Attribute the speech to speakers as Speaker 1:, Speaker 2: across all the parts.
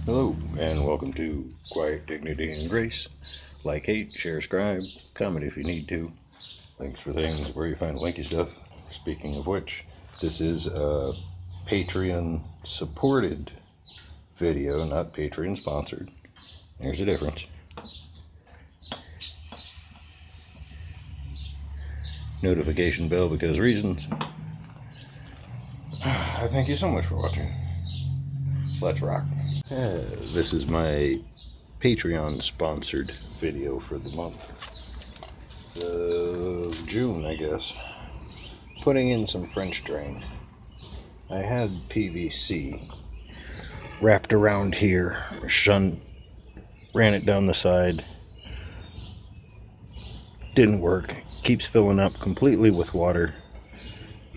Speaker 1: Hello, and welcome to Quiet Dignity and Grace. Like, hate, share, scribe, comment if you need to. Links for things where you find linky stuff. Speaking of which, this is a Patreon supported video, not Patreon sponsored. There's a difference. Notification bell because reasons. I thank you so much for watching. Let's rock. This is my Patreon sponsored video for the month of June, I guess. Putting in some French drain. I had PVC wrapped around here, ran it down the side. Didn't work. Keeps filling up completely with water.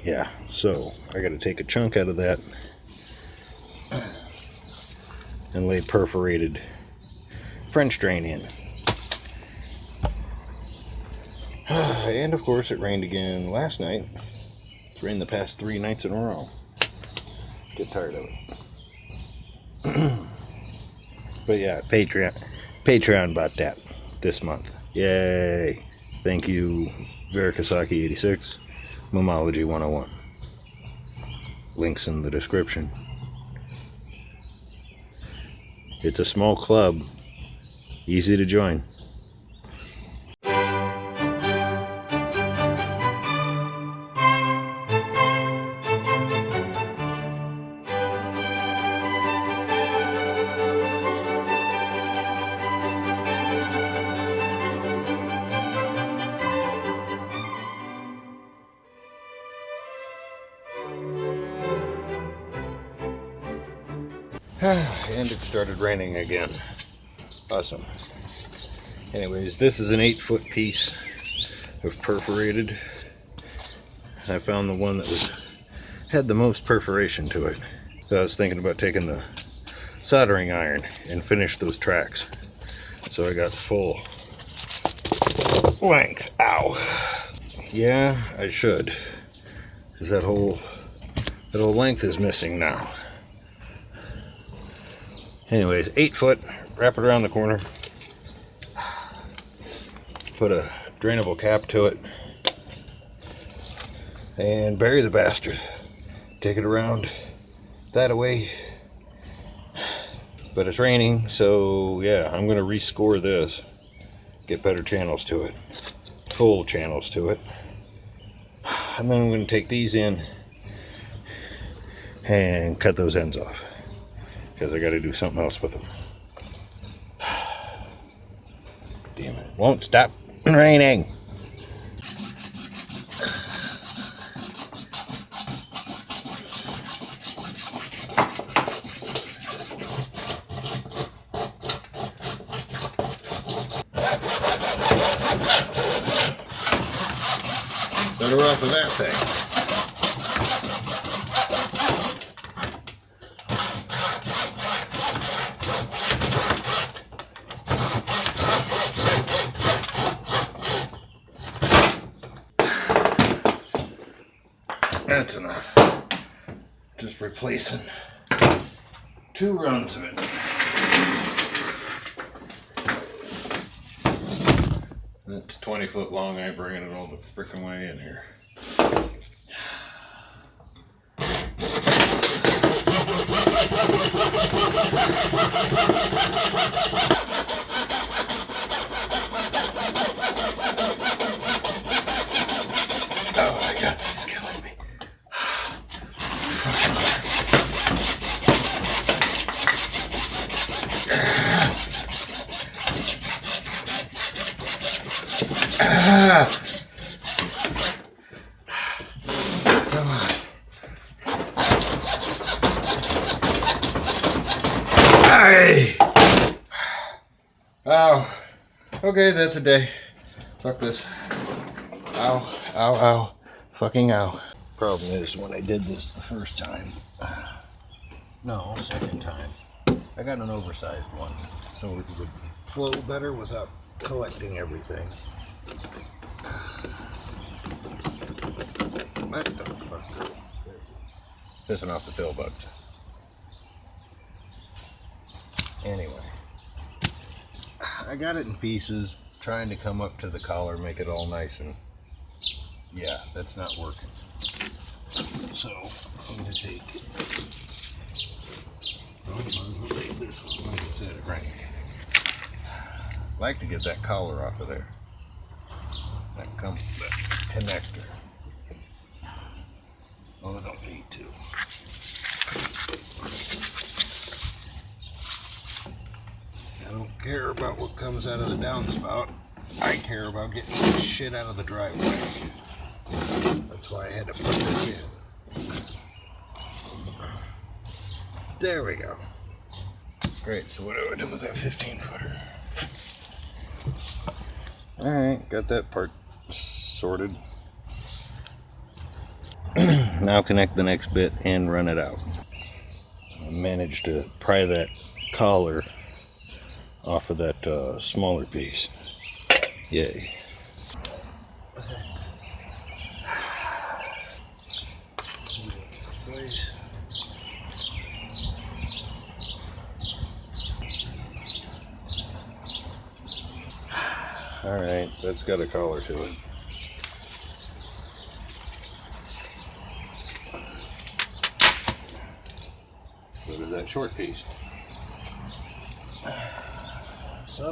Speaker 1: Yeah, so I got to take a chunk out of that and lay perforated French drain in. And of course it rained again last night. It's rained the past 3 nights in a row. Get tired of it. But yeah, Patreon bought that this month. Yay! Thank you, Verikasaki86, Momology 101. Links in the description. It's a small club, easy to join. And it started raining again. Awesome. Anyways, this is an 8-foot piece of perforated. I found the one that had the most perforation to it. So I was thinking about taking the soldering iron and finish those tracks. So I got full length. Ow. Yeah, I should. Because that whole length is missing now. Anyways, 8 foot, wrap it around the corner, put a drainable cap to it, and bury the bastard. Take it around that away. But it's raining, so yeah, I'm going to rescore this, get better channels to it, full channels to it. And then I'm going to take these in and cut those ends off, because I got to do something else with them. Damn it. Won't stop raining. Better off of that thing. That's enough. Just replacing 2 runs of it. That's 20 foot long. I ain't bringing it all the frickin' way in here. Oh my God, this is killing me. Come on. Aye. Ow. Okay, that's a day. Fuck this. Ow, ow, ow. Fucking ow. Problem is, when I did this the first time, no, second time, I got an oversized one, so it would flow better without collecting everything. What the fuck? Pissing off the pill bugs. Anyway, I got it in pieces, trying to come up to the collar, make it all nice, and yeah, that's not working. So I'm going to take, might as well take this one, like I said, right. I like to get that collar off of there. That connector. Oh, I don't need to. I don't care about what comes out of the downspout. I care about getting the shit out of the driveway. That's why I had to put this in. There we go. Great, so what do I do with that 15-footer? Alright, got that part sorted. Now connect the next bit and run it out. I managed to pry that collar off of that smaller piece. Yay. Alright, that's got a collar to it. So does that short piece. So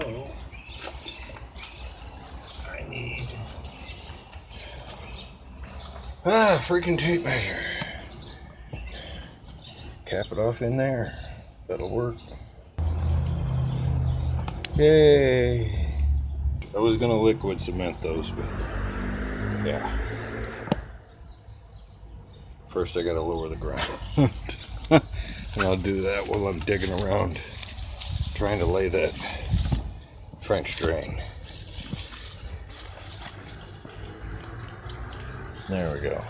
Speaker 1: I need freaking tape measure. Cap it off in there. That'll work. Yay! I was gonna liquid cement those, but yeah. First I gotta lower the ground. And I'll do that while I'm digging around trying to lay that French drain. There we go.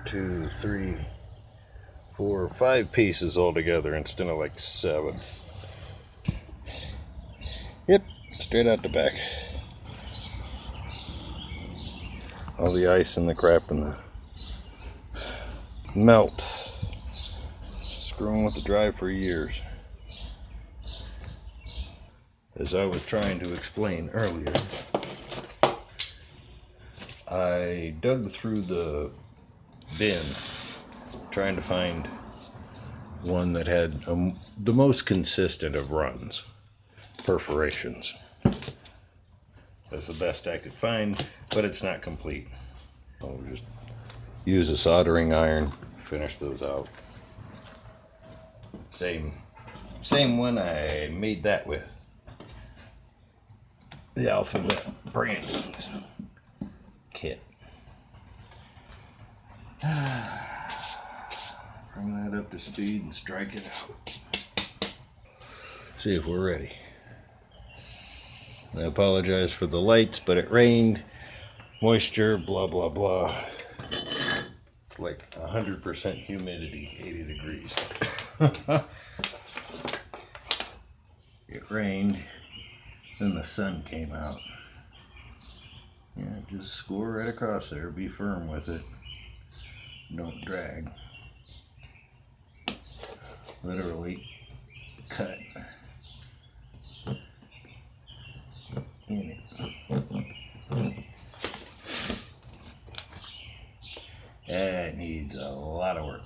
Speaker 1: 2, 3, 4, 5 pieces all together instead of like 7. Yep, straight out the back. All the ice and the crap and the melt. Screwing with the drive for years. As I was trying to explain earlier, I dug through the bin trying to find one that had the most consistent of runs, perforations. That's the best I could find, but it's not complete. I'll just use a soldering iron, finish those out. Same one I made that with. The Alphabet branding kit. Bring that up to speed and strike it out. See if we're ready. I apologize for the lights, but it rained, moisture, blah blah blah. It's like 100% humidity, 80 degrees. It rained, then the sun came out. Yeah, just score right across there, be firm with it. Don't drag. Literally cut in it. That needs a lot of work.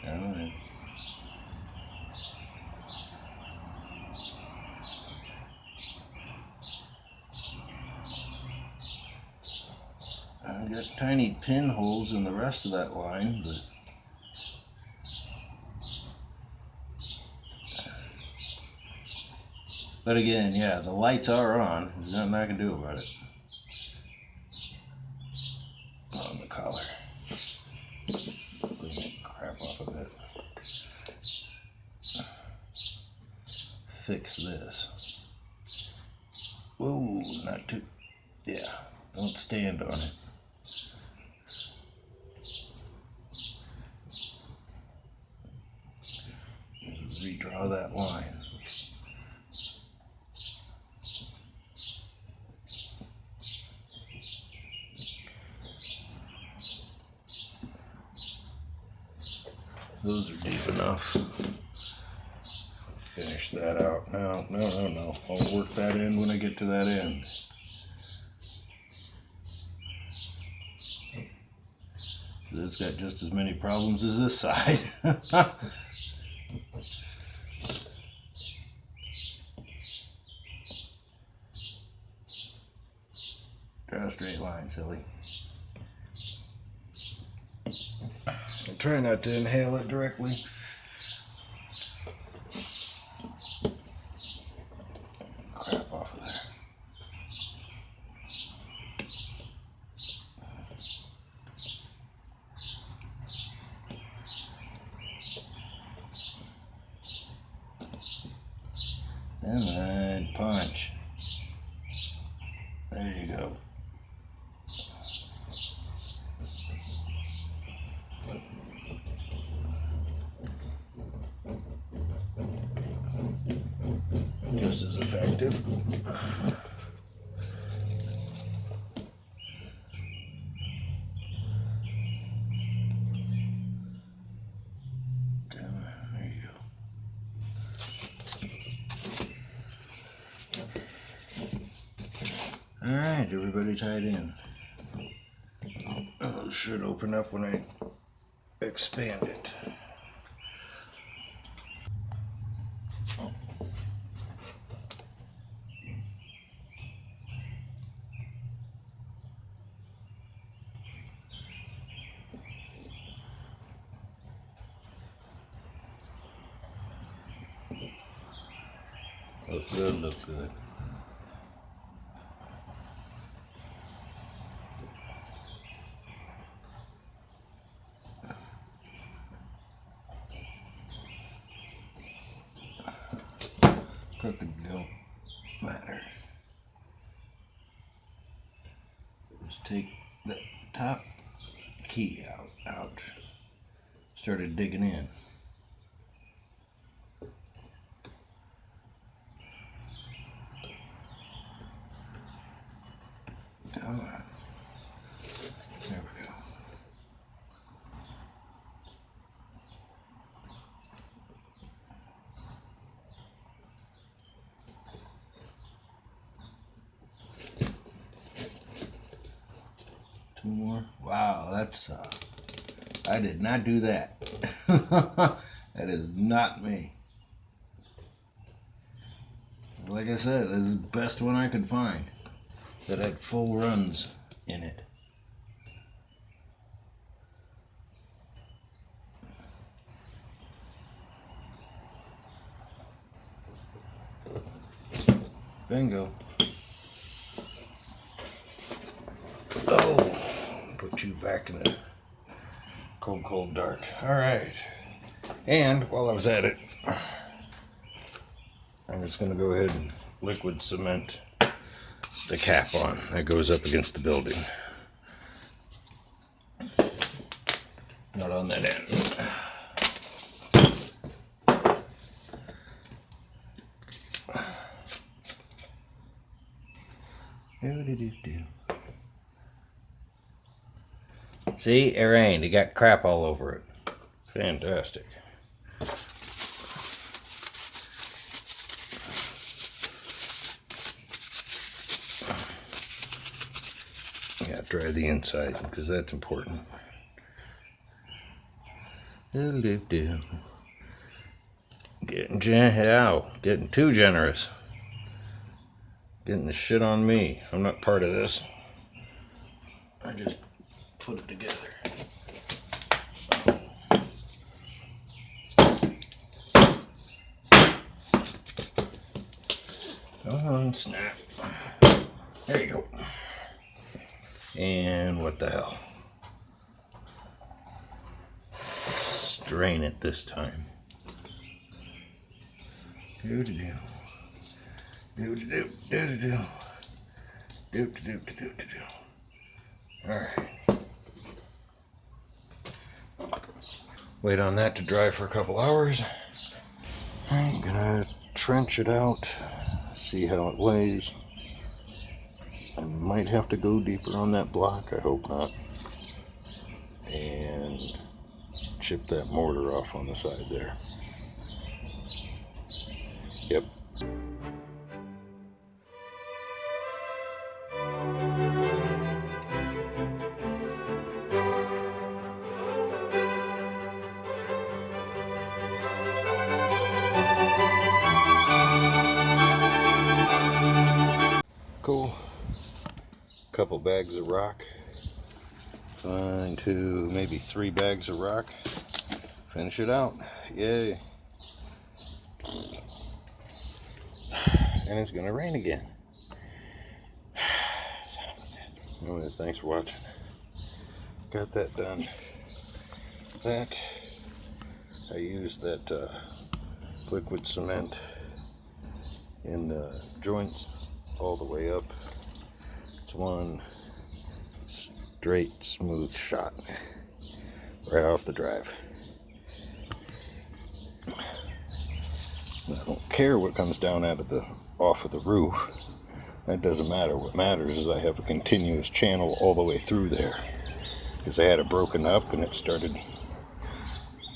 Speaker 1: Alright. I got tiny pinholes in the rest of that line, but again, yeah, the lights are on. There's nothing I can do about it. On the collar. Clean that crap off of it. Fix this. Whoa, not too. Yeah, don't stand on it. Redraw that line. Those are deep enough. Finish that out. No. I'll work that in when I get to that end. This got just as many problems as this side. Draw a straight line, silly. I'll try not to inhale it directly. Crap off of there. And then punch. There you go. Just as effective. There you go. Alright, everybody tied in. Oh, it should open up when I expand it. Look good, look good. Crooked don't matter. Just take the top key out. Started digging in. Come on. There we go. Two more. Wow, that's I did not do that. That is not me. Like I said, this is the best one I could find that had full runs in it. Bingo. Oh, put you back in the cold dark. All right. And while I was at it, I'm just going to go ahead and liquid cement the cap on that goes up against the building. Not on that end. See, it rained. It got crap all over it. Fantastic. Yeah, dry the inside because that's important. Getting too generous. Getting the shit on me. I'm not part of this. I just put it together. Come on, snap. There you go. And what the hell? Strain it this time. Do-do-do. Do-do-do. Do-do-do. Do-do-do-do-do-do. Alright. Wait on that to dry for a couple hours. I'm gonna trench it out, see how it lays. I might have to go deeper on that block, I hope not. And chip that mortar off on the side there. Yep. Cool. Couple bags of rock. Fine, 2, maybe 3 bags of rock. Finish it out. Yay. And it's gonna rain again. Son of a bitch. Anyways, thanks for watching. Got that done. That, I used that liquid cement in the joints all the way up. It's one straight, smooth shot right off the drive. I don't care what comes down off of the roof. That doesn't matter. What matters is I have a continuous channel all the way through there, because I had it broken up and it started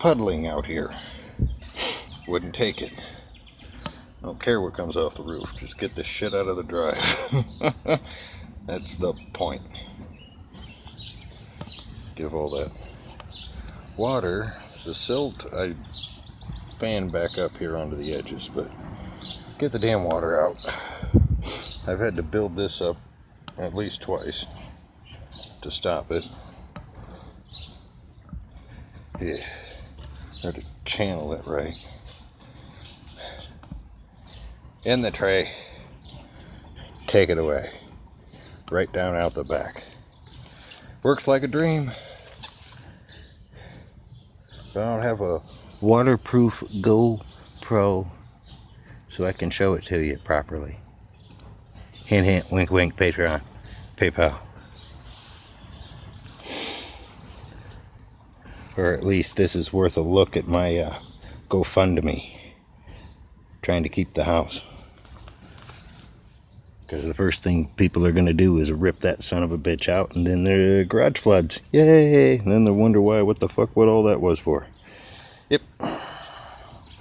Speaker 1: puddling out here. Wouldn't take it. I don't care what comes off the roof. Just get the shit out of the drive. That's the point. Give all that water, the silt, I fan back up here onto the edges, but get the damn water out. I've had to build this up at least twice to stop it. Yeah, or to channel it right. In the tray. Take it away. Right down out the back. Works like a dream. But I don't have a waterproof GoPro so I can show it to you properly. Hint, hint, wink, wink, Patreon, PayPal. Or at least this is worth a look at my GoFundMe. Trying to keep the house. Because the first thing people are going to do is rip that son of a bitch out, and then their garage floods. Yay! And then they wonder what the fuck what all that was for. Yep.